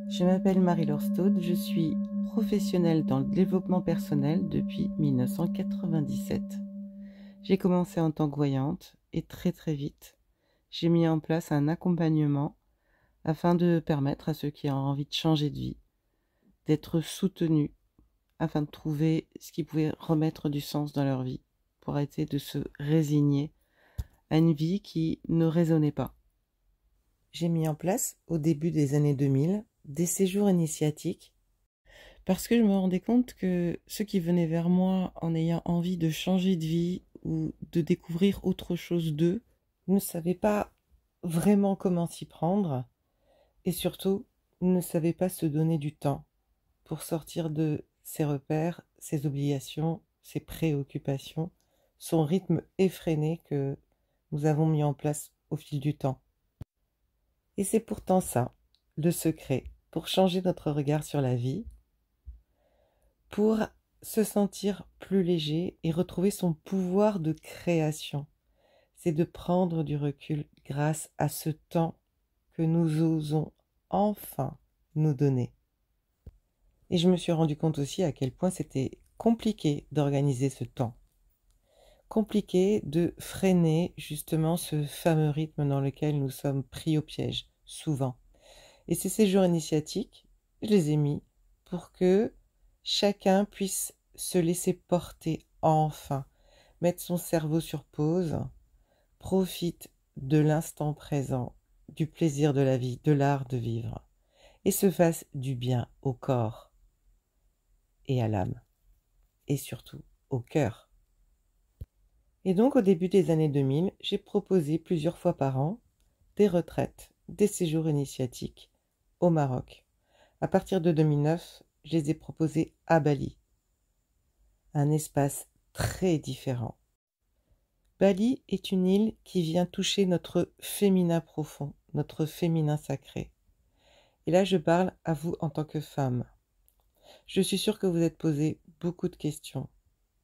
Je m'appelle Marie-Laure Staude, je suis professionnelle dans le développement personnel depuis 1997. J'ai commencé en tant que voyante et très vite, j'ai mis en place un accompagnement afin de permettre à ceux qui ont envie de changer de vie, d'être soutenus afin de trouver ce qui pouvait remettre du sens dans leur vie pour arrêter de se résigner à une vie qui ne résonnait pas. J'ai mis en place, au début des années 2000, des séjours initiatiques parce que je me rendais compte que ceux qui venaient vers moi en ayant envie de changer de vie ou de découvrir autre chose d'eux ne savaient pas vraiment comment s'y prendre et surtout ne savaient pas se donner du temps pour sortir de ses repères, ses obligations, ses préoccupations, son rythme effréné que nous avons mis en place au fil du temps. Et c'est pourtant ça, le secret, pour changer notre regard sur la vie, pour se sentir plus léger et retrouver son pouvoir de création. C'est de prendre du recul grâce à ce temps que nous osons enfin nous donner. Et je me suis rendu compte aussi à quel point c'était compliqué d'organiser ce temps. Compliqué de freiner justement ce fameux rythme dans lequel nous sommes pris au piège, souvent. Et ces séjours initiatiques, je les ai mis pour que chacun puisse se laisser porter enfin, mettre son cerveau sur pause, profite de l'instant présent, du plaisir de la vie, de l'art de vivre, et se fasse du bien au corps et à l'âme, et surtout au cœur. Et donc au début des années 2000, j'ai proposé plusieurs fois par an des retraites, des séjours initiatiques au Maroc. À partir de 2009, je les ai proposés à Bali, un espace très différent. Bali est une île qui vient toucher notre féminin profond, notre féminin sacré. Et là, je parle à vous en tant que femme. Je suis sûre que vous êtes posé beaucoup de questions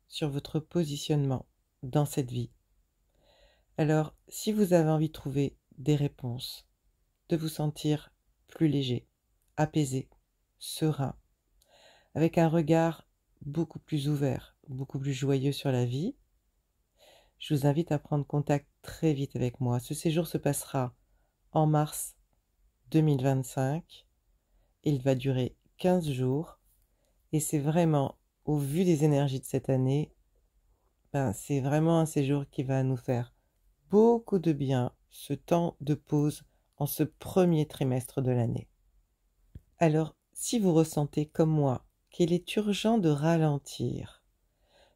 sur votre positionnement dans cette vie. Alors, si vous avez envie de trouver des réponses, de vous sentir plus léger, apaisé, serein, avec un regard beaucoup plus ouvert, beaucoup plus joyeux sur la vie, je vous invite à prendre contact très vite avec moi. Ce séjour se passera en mars 2025. Il va durer 15 jours et c'est vraiment, au vu des énergies de cette année, c'est vraiment un séjour qui va nous faire beaucoup de bien, ce temps de pause en ce premier trimestre de l'année. Alors, si vous ressentez comme moi qu'il est urgent de ralentir,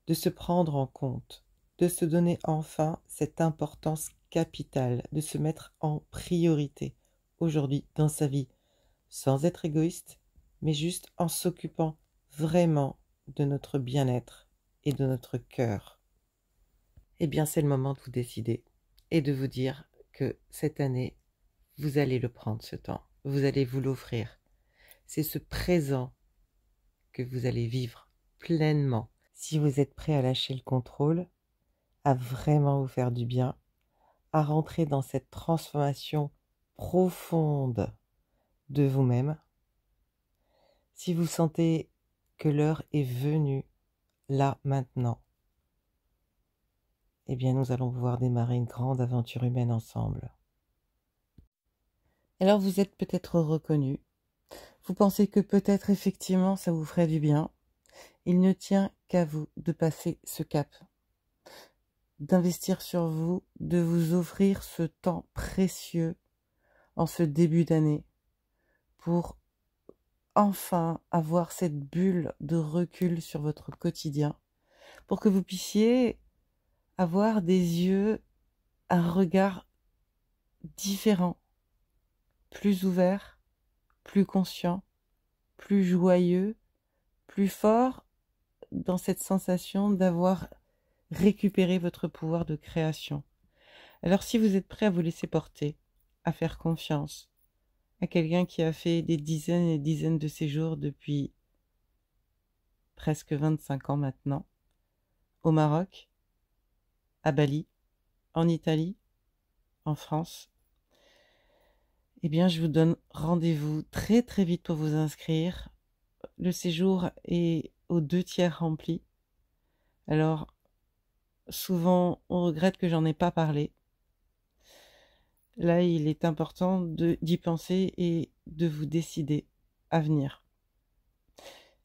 de se prendre en compte, de se donner enfin cette importance capitale, de se mettre en priorité aujourd'hui dans sa vie, sans être égoïste, mais juste en s'occupant vraiment de notre bien-être et de notre cœur. Eh bien, c'est le moment de vous décider et de vous dire que cette année, vous allez le prendre ce temps, vous allez vous l'offrir. C'est ce présent que vous allez vivre pleinement. Si vous êtes prêt à lâcher le contrôle, à vraiment vous faire du bien, à rentrer dans cette transformation profonde de vous-même, si vous sentez que l'heure est venue, là, maintenant, eh bien nous allons pouvoir démarrer une grande aventure humaine ensemble. Alors vous êtes peut-être reconnu, vous pensez que peut-être effectivement ça vous ferait du bien. Il ne tient qu'à vous de passer ce cap, d'investir sur vous, de vous offrir ce temps précieux en ce début d'année pour enfin avoir cette bulle de recul sur votre quotidien, pour que vous puissiez avoir des yeux, un regard différent, plus ouvert, plus conscient, plus joyeux, plus fort dans cette sensation d'avoir récupéré votre pouvoir de création. Alors si vous êtes prêt à vous laisser porter, à faire confiance à quelqu'un qui a fait des dizaines et dizaines de séjours depuis presque 25 ans maintenant, au Maroc, à Bali, en Italie, en France, eh bien, je vous donne rendez-vous très très vite pour vous inscrire. Le séjour est aux 2/3 rempli. Alors, souvent, on regrette que j'en ai pas parlé. Là, il est important d'y penser et de vous décider à venir.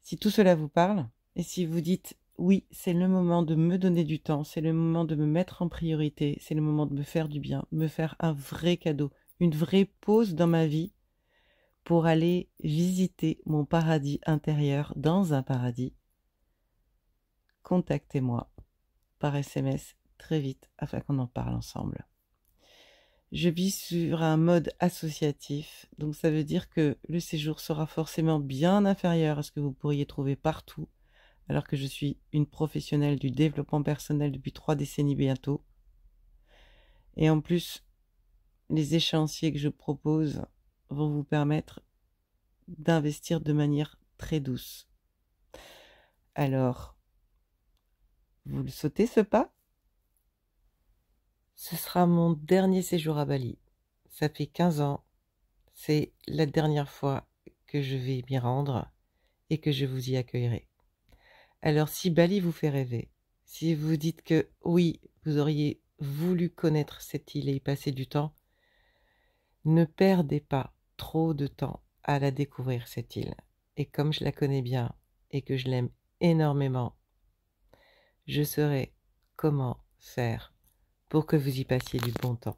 Si tout cela vous parle, et si vous dites oui, c'est le moment de me donner du temps, c'est le moment de me mettre en priorité, c'est le moment de me faire du bien, de me faire un vrai cadeau, une vraie pause dans ma vie pour aller visiter mon paradis intérieur dans un paradis, contactez-moi par SMS très vite afin qu'on en parle ensemble. Je vis sur un mode associatif, donc ça veut dire que le séjour sera forcément bien inférieur à ce que vous pourriez trouver partout, alors que je suis une professionnelle du développement personnel depuis 3 décennies bientôt. Et en plus, les échéanciers que je propose vont vous permettre d'investir de manière très douce. Alors, vous le sautez ce pas? Ce sera mon dernier séjour à Bali. Ça fait 15 ans. C'est la dernière fois que je vais m'y rendre et que je vous y accueillerai. Alors si Bali vous fait rêver, si vous dites que oui, vous auriez voulu connaître cette île et y passer du temps, ne perdez pas trop de temps à la découvrir cette île. Et comme je la connais bien et que je l'aime énormément, je saurai comment faire pour que vous y passiez du bon temps.